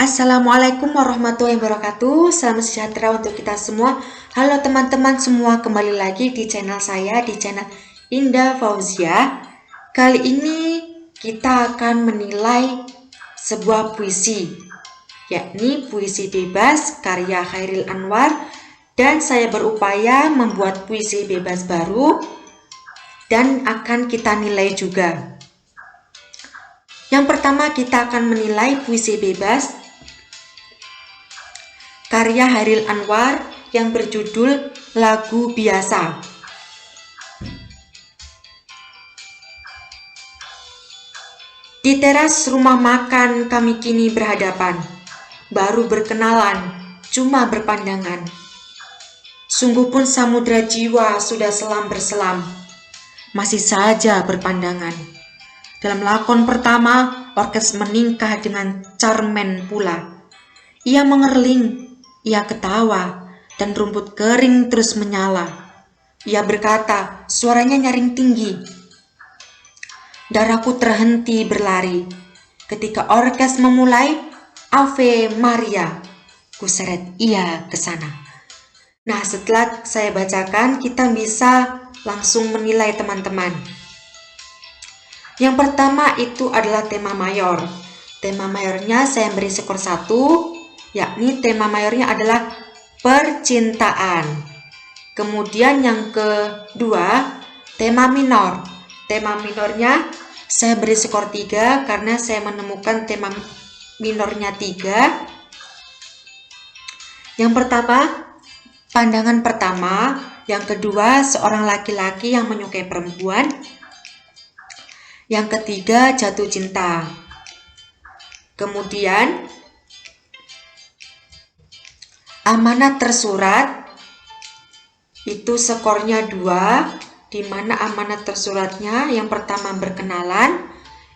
Assalamualaikum warahmatullahi wabarakatuh. Salam sejahtera untuk kita semua. Halo teman-teman semua, kembali lagi di channel saya, di channel Indah Fauzia. Kali ini kita akan menilai sebuah puisi, yakni puisi bebas karya Chairil Anwar, dan saya berupaya membuat puisi bebas baru dan akan kita nilai juga. Yang pertama kita akan menilai puisi bebas karya Chairil Anwar yang berjudul Lagu Biasa. Di teras rumah makan kami kini berhadapan, baru berkenalan, cuma berpandangan. Sungguh pun samudra jiwa sudah selam berselam, masih saja berpandangan. Dalam lakon pertama, orkes meningkah dengan Charmen pula. Ia mengerling, ia ketawa, dan rumput kering terus menyala. Ia berkata, suaranya nyaring tinggi. Darahku terhenti berlari. Ketika orkes memulai, Ave Maria, kuseret ia ke sana. Nah, setelah saya bacakan, kita bisa langsung menilai teman-teman. Yang pertama itu adalah tema mayor. Tema mayornya saya beri skor 1, yakni tema mayornya adalah percintaan. Kemudian yang kedua, tema minor. Tema minornya saya beri skor 3 karena saya menemukan tema minornya 3. Yang pertama, pandangan pertama. Yang kedua, seorang laki-laki yang menyukai perempuan. Yang ketiga, jatuh cinta. Kemudian, amanat tersurat, itu skornya 2, di mana amanat tersuratnya yang pertama berkenalan,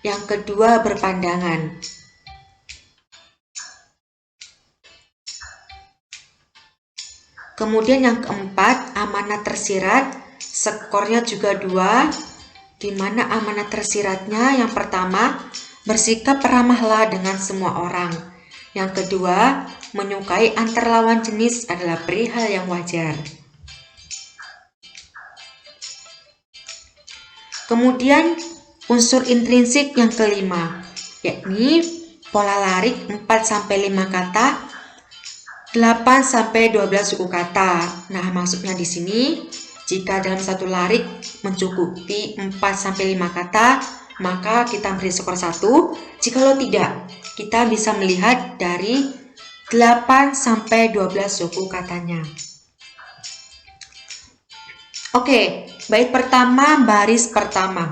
yang kedua berpandangan. Kemudian yang keempat, amanat tersirat, skornya juga 2, di mana amanat tersiratnya yang pertama, bersikap ramahlah dengan semua orang. Yang kedua, menyukai antar lawan jenis adalah perihal yang wajar. Kemudian unsur intrinsik yang kelima, yakni pola larik 4-5 kata, 8-12 suku kata. Nah, maksudnya di sini, jika dalam satu larik mencukupi 4-5 kata, maka kita beri skor 1. Jikalau tidak, kita bisa melihat dari 8-12 suku katanya. Oke, bait pertama, baris pertama.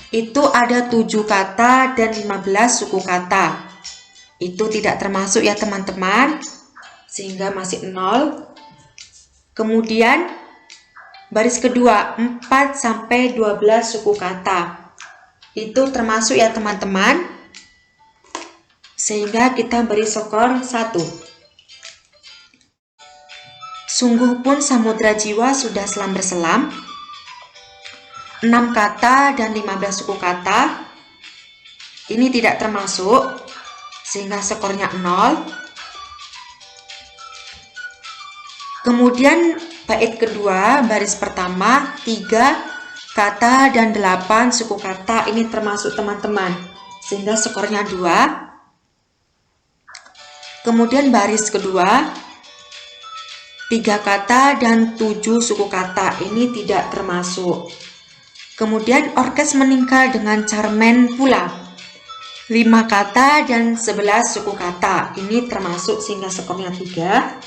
Itu ada 7 kata dan 15 suku kata. Itu tidak termasuk ya teman-teman, sehingga masih 0. Kemudian baris kedua 4-12 suku kata. Itu termasuk ya teman-teman, sehingga kita beri skor 1. Sungguh pun samudra jiwa sudah selam berselam. 6 kata dan 15 suku kata. Ini tidak termasuk, sehingga skornya 0. Kemudian bait kedua, baris pertama, 3 kata dan 8 suku kata, ini termasuk teman-teman, sehingga skornya 2. Kemudian baris kedua, 3 kata dan 7 suku kata, ini tidak termasuk. Kemudian orkes meningkah dengan Charmen pula, 5 kata dan 11 suku kata, ini termasuk sehingga skornya 3.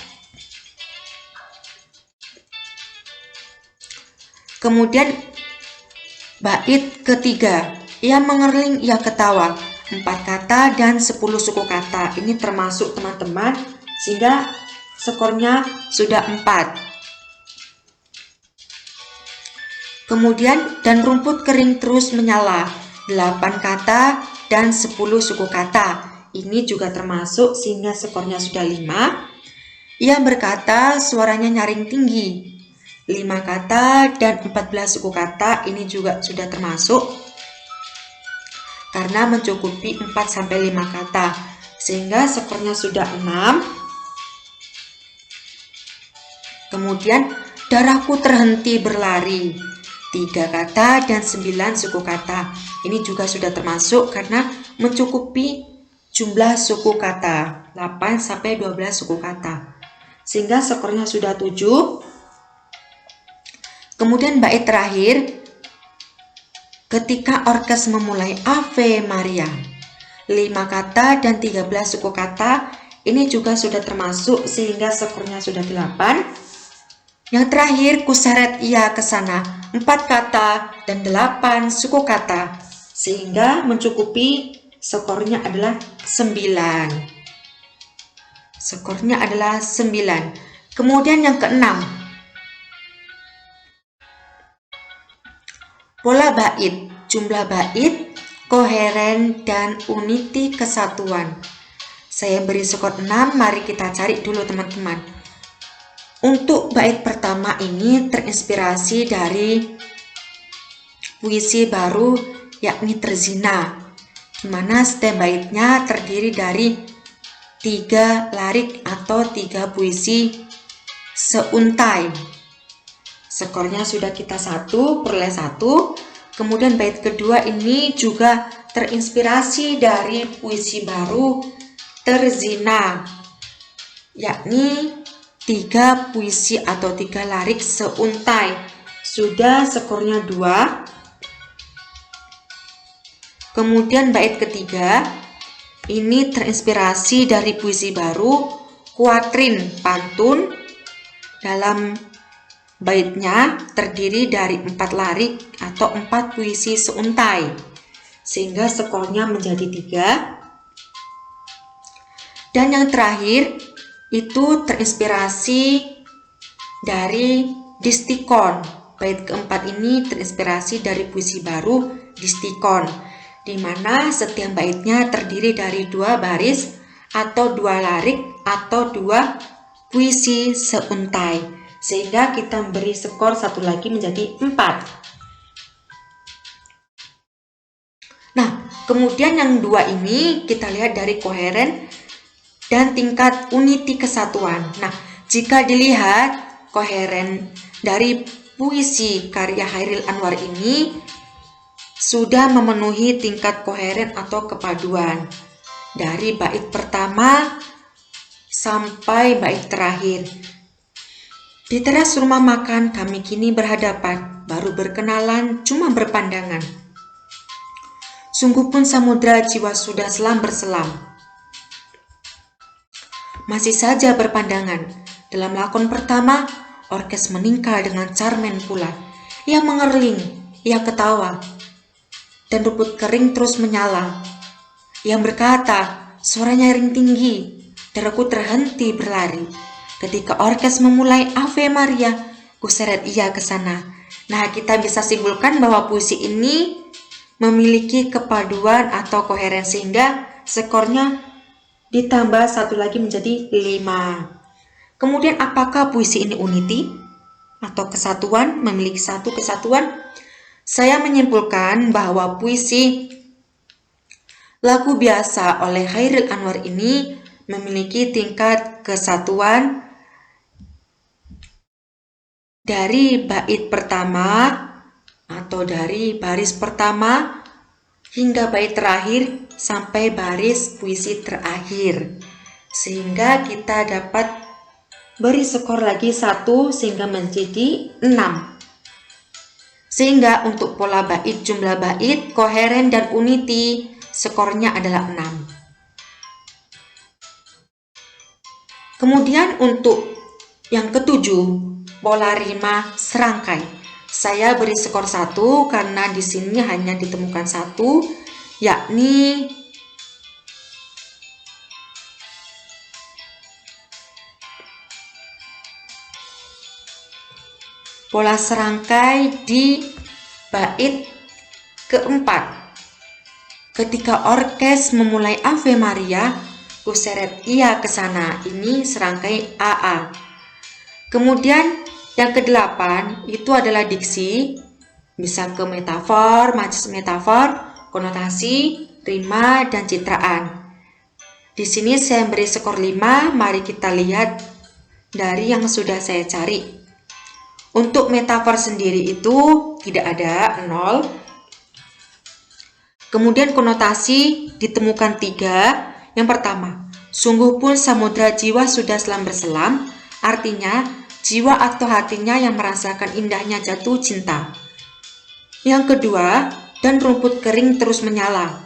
Kemudian bait ketiga, ia mengerling, ia ketawa, 4 kata dan 10 suku kata. Ini termasuk teman-teman, sehingga skornya sudah 4. Kemudian dan rumput kering terus menyala, 8 kata dan 10 suku kata. Ini juga termasuk, sehingga skornya sudah 5. Ia berkata, suaranya nyaring tinggi, 5 kata dan 14 suku kata, ini juga sudah termasuk karena mencukupi 4-5 kata. sehingga skornya sudah 6. Kemudian darahku terhenti berlari, 3 kata dan 9 suku kata. Ini juga sudah termasuk karena mencukupi jumlah suku kata 8 sampai 12 suku kata, sehingga skornya sudah 7. Kemudian bait terakhir, ketika orkes memulai Ave Maria, 5 kata dan 13 suku kata. Ini juga sudah termasuk sehingga skornya sudah 8. Yang terakhir, kuseret ia ke sana, 4 kata dan 8 suku kata, sehingga mencukupi skornya adalah 9. Skornya adalah 9. Kemudian yang keenam, pola bait, jumlah bait, koheren, dan uniti kesatuan. Saya beri skor 6, mari kita cari dulu teman-teman. Untuk bait pertama ini terinspirasi dari puisi baru yakni Terzina, di mana setiap baitnya terdiri dari 3 larik atau 3 puisi seuntai. Skornya sudah kita 1, peroleh 1. Kemudian bait kedua ini juga terinspirasi dari puisi baru Terzina, yakni 3 puisi atau 3 larik seuntai. Sudah skornya 2. Kemudian bait ketiga ini terinspirasi dari puisi baru kuatrin pantun. Dalam baitnya terdiri dari 4 larik atau 4 puisi seuntai, sehingga skornya menjadi 3. Dan yang terakhir itu terinspirasi dari Distikon. Bait keempat ini terinspirasi dari puisi baru Distikon, di mana setiap baitnya terdiri dari 2 baris atau 2 larik atau 2 puisi seuntai, sehingga kita beri skor 1 lagi menjadi 4. Nah, kemudian yang 2 ini kita lihat dari koheren dan tingkat uniti kesatuan. Nah, jika dilihat koheren dari puisi karya Chairil Anwar ini sudah memenuhi tingkat koheren atau kepaduan dari bait pertama sampai bait terakhir. Di teras rumah makan kami kini berhadapan, baru berkenalan cuma berpandangan. Sungguh pun samudra jiwa sudah selam berselam. Masih saja berpandangan. Dalam lakon pertama, orkes meningkal dengan Carmen pula. Ia mengerling, ia ketawa, dan rumput kering terus menyala. Ia berkata, suaranya ring tinggi, darahku terhenti berlari. Ketika orkes memulai Ave Maria, kuseret ia ke sana. Nah, kita bisa simpulkan bahwa puisi ini memiliki kepaduan atau koheren, sehingga skornya ditambah 1 lagi menjadi 5. Kemudian apakah puisi ini unity atau kesatuan, memiliki 1 kesatuan? Saya menyimpulkan bahwa puisi lagu biasa oleh Chairil Anwar ini memiliki tingkat kesatuan dari bait pertama atau dari baris pertama hingga bait terakhir sampai baris puisi terakhir, sehingga kita dapat beri skor lagi 1 sehingga menjadi 6. Sehingga untuk pola bait, jumlah bait, koheren, dan unity skornya adalah 6. Kemudian untuk yang ketujuh, pola rima serangkai. Saya beri skor 1 karena di sini hanya ditemukan 1, yakni pola serangkai di bait keempat. Ketika orkes memulai Ave Maria, kuseret ia ke sana. Ini serangkai AA. Kemudian yang ke-8 itu adalah diksi, bisa ke metafor, majas metafor, konotasi, rima, dan citraan. Di sini saya beri skor 5, mari kita lihat dari yang sudah saya cari. Untuk metafor sendiri itu tidak ada, 0. Kemudian konotasi ditemukan 3. Yang pertama, sungguh pun samudra jiwa sudah selam berselam, artinya jiwa atau hatinya yang merasakan indahnya jatuh cinta. Yang kedua, dan rumput kering terus menyala.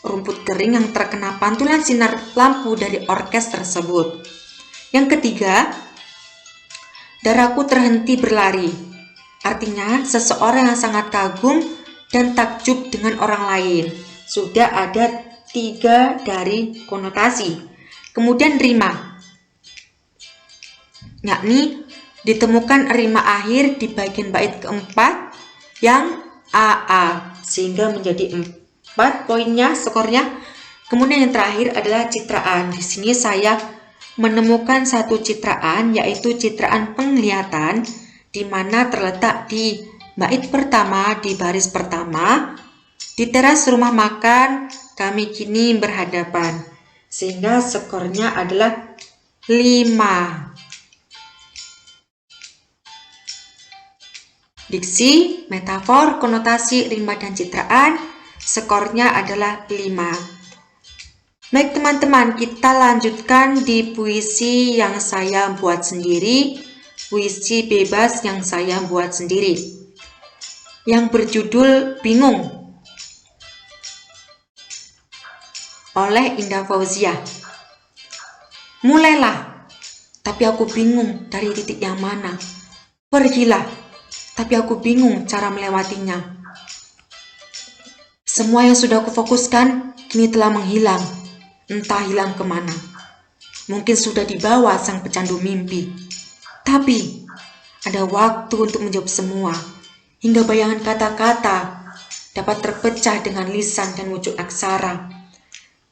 Rumput kering yang terkena pantulan sinar lampu dari orkes tersebut. Yang ketiga, darahku terhenti berlari. Artinya seseorang yang sangat kagum dan takjub dengan orang lain. Sudah ada 3 dari konotasi. Kemudian rima, yakni ditemukan rima akhir di bagian bait keempat yang AA, sehingga menjadi 4 poinnya, skornya. Kemudian yang terakhir adalah citraan. Di sini saya menemukan satu citraan, yaitu citraan penglihatan, di mana terletak di bait pertama di baris pertama. Di teras rumah makan kami kini berhadapan, sehingga skornya adalah 5. Diksi, metafor, konotasi, rima, dan citraan, skornya adalah 5. Baik teman-teman, kita lanjutkan di puisi yang saya buat sendiri, puisi bebas yang saya buat sendiri, yang berjudul Bingung, oleh Indah Fauzia. Mulailah, tapi aku bingung dari titik yang mana. Pergilah, tapi aku bingung cara melewatinya. Semua yang sudah aku fokuskan kini telah menghilang, entah hilang kemana. Mungkin sudah dibawa sang pecandu mimpi. Tapi ada waktu untuk menjawab semua, hingga bayangan kata-kata dapat terpecah dengan lisan dan wujud aksara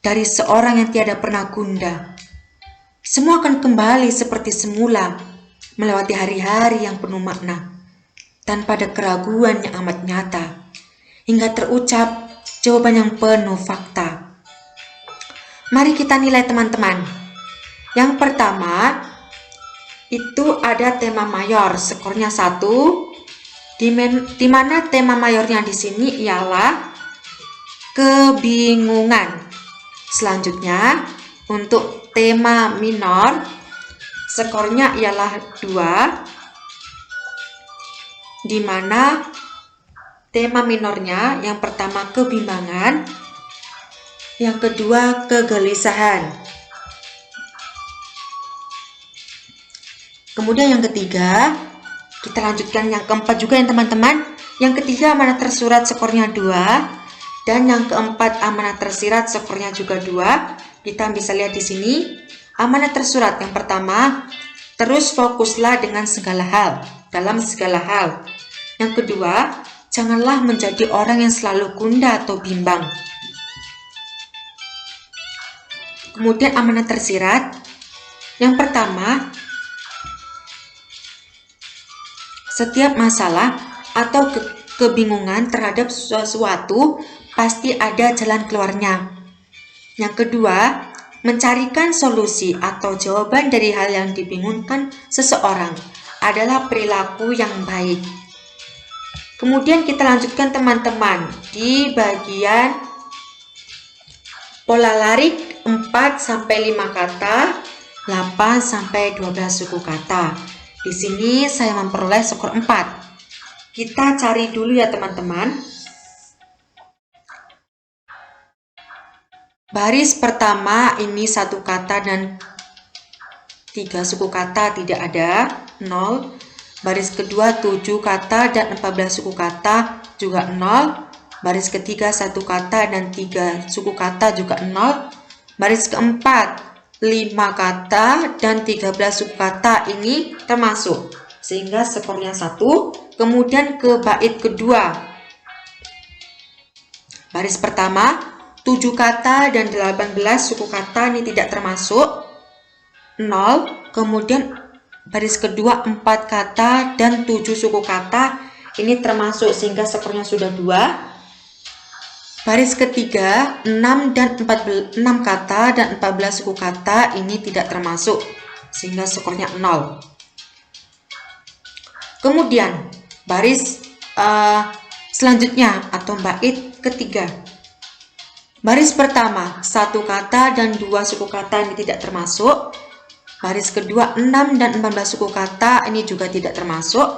dari seorang yang tiada pernah gundah. Semua akan kembali seperti semula, melewati hari-hari yang penuh makna, tanpa ada keraguan yang amat nyata, hingga terucap jawaban yang penuh fakta. Mari kita nilai teman-teman. Yang pertama, itu ada tema mayor, skornya 1, di mana tema mayornya di sini ialah kebingungan. Selanjutnya, untuk tema minor, skornya ialah 2, di mana tema minornya yang pertama kebimbangan, yang kedua kegelisahan. Kemudian yang ketiga, kita lanjutkan yang keempat juga ya teman-teman. Yang ketiga amanat tersurat, skornya 2, dan yang keempat amanat tersirat, skornya juga 2. Kita bisa lihat di sini amanat tersurat yang pertama, terus fokuslah dengan segala hal, dalam segala hal. Yang kedua, janganlah menjadi orang yang selalu gundah atau bimbang. Kemudian amanat tersirat yang pertama, setiap masalah atau kebingungan terhadap sesuatu pasti ada jalan keluarnya. Yang kedua, mencarikan solusi atau jawaban dari hal yang dibingungkan seseorang adalah perilaku yang baik. Kemudian kita lanjutkan teman-teman di bagian pola larik 4-5 kata, 8-12 suku kata. Di sini saya memperoleh skor 4. Kita cari dulu ya teman-teman. Baris pertama ini 1 kata dan 3 suku kata tidak ada, 0. Baris kedua 7 kata dan 14 suku kata juga 0. Baris ketiga 1 kata dan 3 suku kata juga 0. Baris keempat 5 kata dan 13 suku kata ini termasuk, sehingga skornya 1. Kemudian ke bait kedua, baris pertama 7 kata dan 18 suku kata ini tidak termasuk, 0. Kemudian baris kedua 4 kata dan 7 suku kata ini termasuk, sehingga skornya sudah 2. Baris ketiga, 6 kata dan 14 suku kata ini tidak termasuk, sehingga skornya 0. Kemudian, baris selanjutnya atau bait ketiga. Baris pertama, 1 kata dan 2 suku kata ini tidak termasuk. Baris kedua, 6 dan 14 suku kata ini juga tidak termasuk.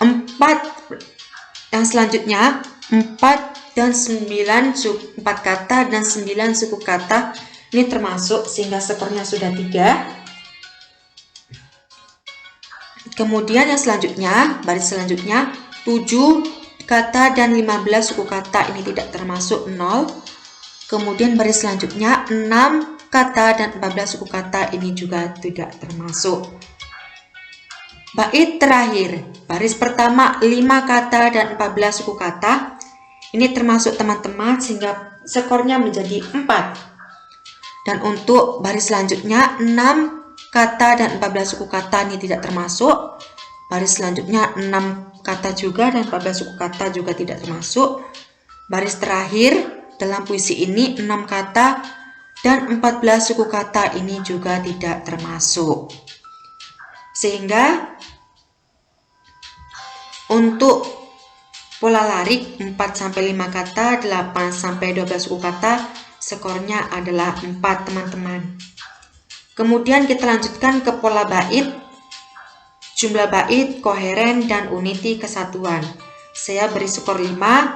4 yang selanjutnya, 4 dan 4 kata dan 9 suku kata ini termasuk, sehingga skornya sudah 3. Kemudian yang selanjutnya, baris selanjutnya, 7 kata dan 15 suku kata ini tidak termasuk, 0. Kemudian baris selanjutnya, 6 kata dan 14 suku kata ini juga tidak termasuk. Bait terakhir, baris pertama 5 kata dan 14 suku kata ini termasuk teman-teman, sehingga skornya menjadi 4. Dan untuk baris selanjutnya, 6 kata dan 14 suku kata ini tidak termasuk. Baris selanjutnya 6 kata juga dan 14 suku kata juga tidak termasuk. Baris terakhir dalam puisi ini 6 kata dan 14 suku kata ini juga tidak termasuk. Sehingga untuk pola larik 4-5 kata, 8-12 suku kata, skornya adalah 4 teman-teman. Kemudian kita lanjutkan ke pola bait, jumlah bait, koheren, dan uniti kesatuan. Saya beri skor 5.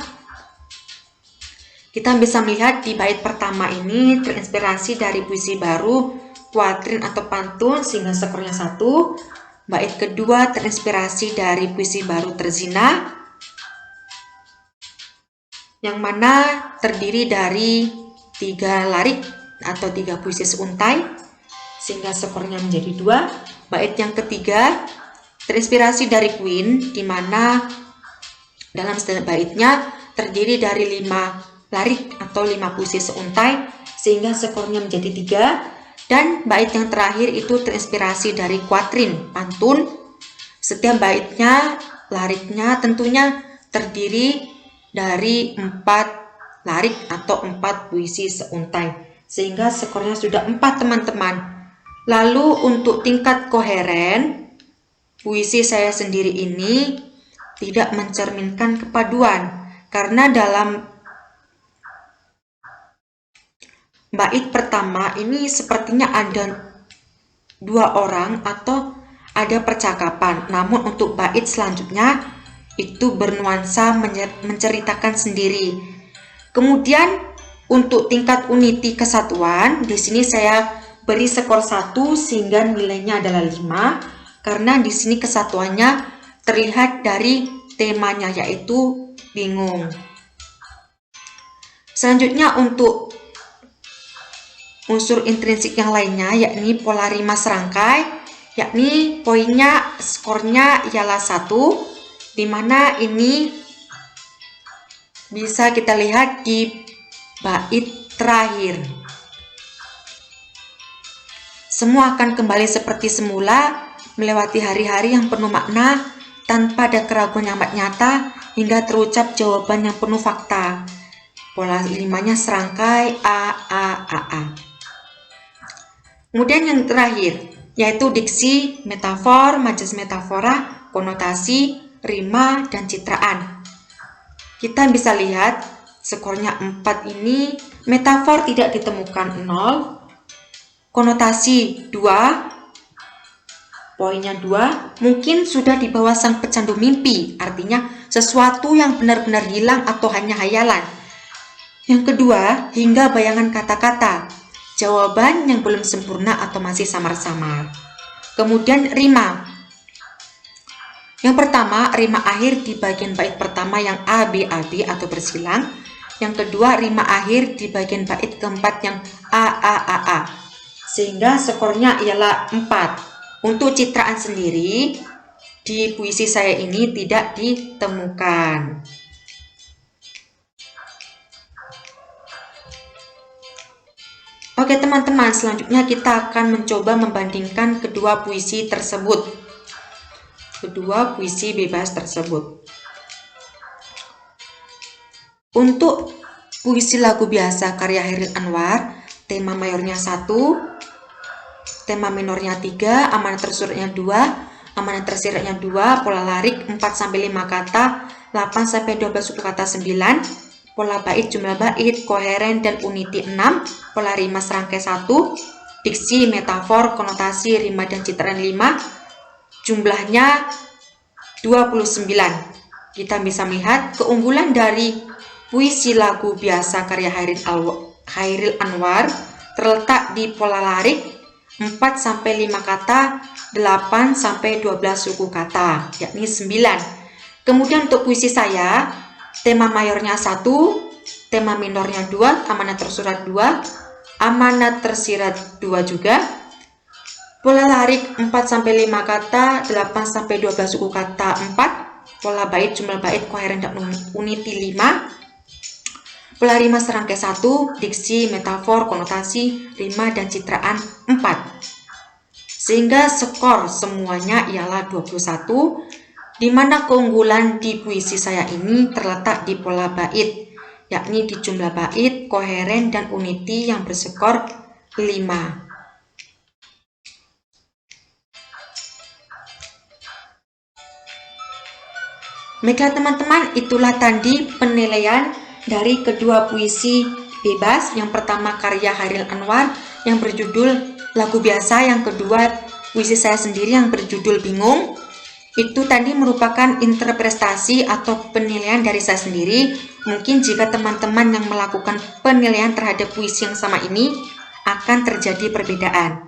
Kita bisa melihat di bait pertama ini terinspirasi dari puisi baru, kuatrin atau pantun, sehingga skornya 1. Bait kedua terinspirasi dari puisi baru terzina, yang mana terdiri dari 3 larik atau 3 puisi seuntai, sehingga skornya menjadi 2. Bait yang ketiga terinspirasi dari Queen, di mana dalam setiap baitnya terdiri dari 5 larik atau 5 puisi seuntai, sehingga skornya menjadi 3. Dan bait yang terakhir itu terinspirasi dari kuatrin, pantun. Setiap baitnya, lariknya tentunya terdiri dari 4 larik atau 4 puisi seuntai, sehingga skornya sudah 4 teman-teman. Lalu untuk tingkat koheren, puisi saya sendiri ini tidak mencerminkan kepaduan, karena dalam bait pertama ini sepertinya ada 2 orang atau ada percakapan, namun untuk bait selanjutnya itu bernuansa menceritakan sendiri. Kemudian untuk tingkat uniti kesatuan, di sini saya beri skor 1 sehingga nilainya adalah 5, karena di sini kesatuannya terlihat dari temanya, yaitu bingung. Selanjutnya untuk unsur intrinsik yang lainnya, yakni pola rima serangkai, yakni poinnya skornya ialah 1, di mana ini bisa kita lihat di bait terakhir. Semua akan kembali seperti semula, melewati hari-hari yang penuh makna, tanpa ada keraguan yang amat nyata, hingga terucap jawaban yang penuh fakta. Pola limanya serangkai A. Kemudian yang terakhir, yaitu diksi, metafor, majas metafora, konotasi, rima, dan citraan. Kita bisa lihat skornya 4 ini, metafor tidak ditemukan 0, konotasi 2, poinnya 2, mungkin sudah di bawah sang pecandu mimpi, artinya sesuatu yang benar-benar hilang atau hanya hayalan. Yang kedua, hingga bayangan kata-kata, jawaban yang belum sempurna atau masih samar-samar. Kemudian rima. Yang pertama, rima akhir di bagian bait pertama yang AB atau bersilang. Yang kedua, rima akhir di bagian bait keempat yang A. Sehingga skornya ialah 4. Untuk citraan sendiri, di puisi saya ini tidak ditemukan. Oke teman-teman, selanjutnya kita akan mencoba membandingkan kedua puisi tersebut. Kedua puisi bebas tersebut. Untuk puisi lagu biasa karya Chairil Anwar, tema mayornya 1, tema minornya 3, amanat tersuratnya 2, amanat tersiratnya 2, pola larik 4-5 kata, 8-12 suku kata 9, pola bait jumlah bait, koheren dan uniti 6, pola rima serangkai 1, diksi, metafor, konotasi, rima dan citraan 5, jumlahnya 29. Kita bisa melihat keunggulan dari puisi lagu biasa karya Chairil Anwar terletak di pola larik 4-5 kata, 8-12 suku kata, yakni 9. Kemudian untuk puisi saya, tema mayornya 1, tema minornya 2, amanat tersurat 2, amanat tersirat 2 juga, pola larik 4-5 kata, 8-12 suku kata 4, pola bait jumlah bait, koheren dan uniti 5, pola rima serangkai 1, diksi, metafor, konotasi, rima dan citraan 4. Sehingga skor semuanya ialah 21, di mana keunggulan di puisi saya ini terletak di pola bait, yakni di jumlah bait, koheren dan uniti yang berskor 5. Baiklah teman-teman, itulah tadi penilaian dari kedua puisi bebas. Yang pertama karya Chairil Anwar yang berjudul Lagu Biasa, yang kedua puisi saya sendiri yang berjudul Bingung. Itu tadi merupakan interpretasi atau penilaian dari saya sendiri. Mungkin jika teman-teman yang melakukan penilaian terhadap puisi yang sama ini akan terjadi perbedaan.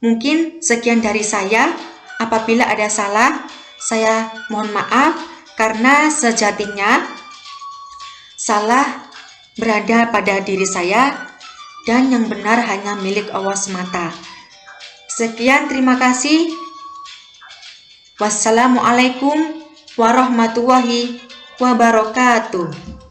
Mungkin sekian dari saya. Apabila ada salah, saya mohon maaf. Karena sejatinya salah berada pada diri saya dan yang benar hanya milik Allah semata. Sekian, terima kasih. Wassalamualaikum warahmatullahi wabarakatuh.